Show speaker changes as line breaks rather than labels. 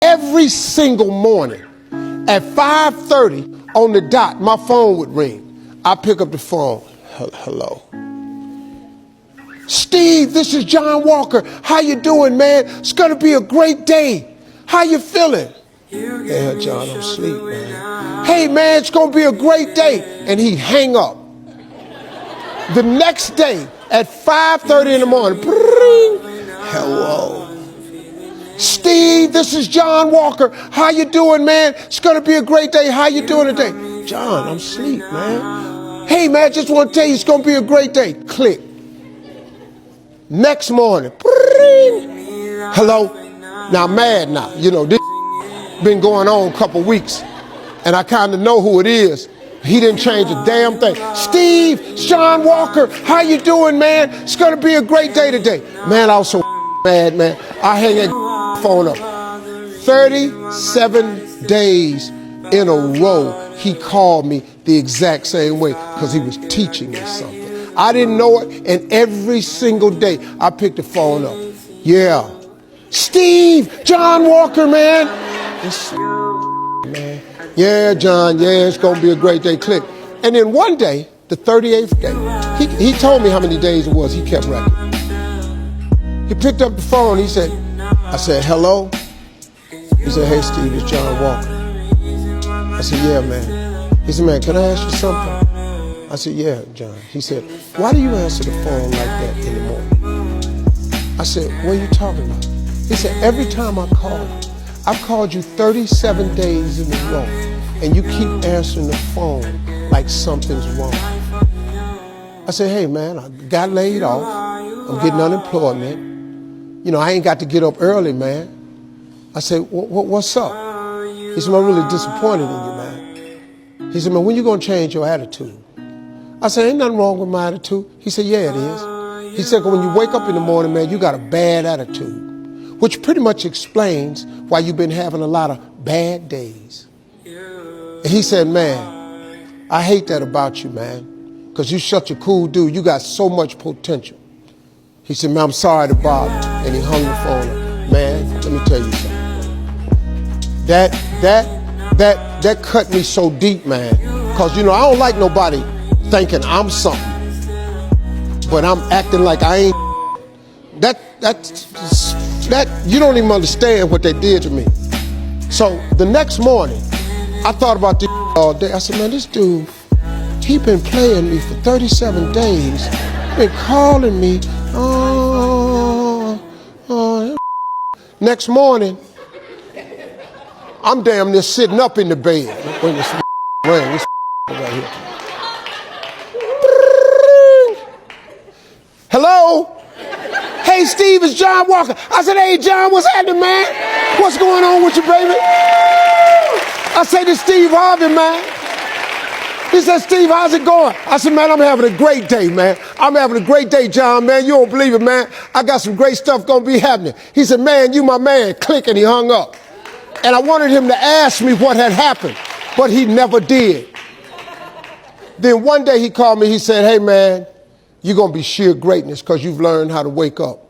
Every single morning at 5:30 on the dot, my phone would ring. I pick up the phone. Hello. Steve, this is John Walker. How you doing, man? It's going to be a great day. How you feeling? Yeah, John, I'm asleep, man. Hey, man, it's going to be a great day. And he'd hang up. The next day at 5:30 in the morning, hello. Steve, this is John Walker. How you doing, man? It's going to be a great day. How you doing today? John, I'm asleep, man. Hey, man, just want to tell you it's going to be a great day. Click. Next morning, hello. Now, I'm mad now. You know, this been going on a couple weeks, and I kind of know who it is. He didn't change a damn thing. Steve, it's John Walker. How you doing, man? It's going to be a great day today. Man, I was so mad, man. I hang that phone up. 37 days in a row, he called me the exact same way because he was teaching me something. I didn't know it, and every single day I picked the phone up. Yeah. Steve, John Walker, man. Man. Yeah, John, yeah, it's going to be a great day. Click. And then one day, the 38th day, he told me how many days it was. He kept record. He picked up the phone. He said, I said, hello? He said, hey, Steve, it's John Walker. I said, yeah, man. He said, man, can I ask you something? I said, yeah, John. He said, why do you answer the phone like that in the morning? I said, what are you talking about? He said, every time I call you, I've called you 37 days in a row, and you keep answering the phone like something's wrong. I said, hey, man, I got laid off. I'm getting unemployment. You know, I ain't got to get up early, man. I said, what's up? He said, I'm really disappointed in you, man. He said, man, when you going to change your attitude? I said, ain't nothing wrong with my attitude. He said, yeah, it is. He said, when you wake up in the morning, man, you got a bad attitude, which pretty much explains why you've been having a lot of bad days. And he said, man, I hate that about you, man, because you're such a cool dude. You got so much potential. He said, man, I'm sorry to bother you. And he hung the phone up. Man, let me tell you something. That cut me so deep, man, because, you know, I don't like nobody thinking I'm something, but I'm acting like I ain't. That you don't even understand what they did to me. So the next morning, I thought about this all day. I said, man, this dude, he been playing me for 37 days, been calling me. Next morning, I'm damn near sitting up in the bed when this rang. This right here. Hello? Hey, Steve, it's John Walker. I said, hey, John, what's happening, man? What's going on with you, baby? I said, it's Steve Harvey, man. He said, Steve, how's it going? I said, man, I'm having a great day, man. I'm having a great day, John, man. You don't believe it, man. I got some great stuff going to be happening. He said, man, you my man. Click, and he hung up. And I wanted him to ask me what had happened, but he never did. Then one day he called me. He said, hey, man, you're going to be sheer greatness because you've learned how to wake up.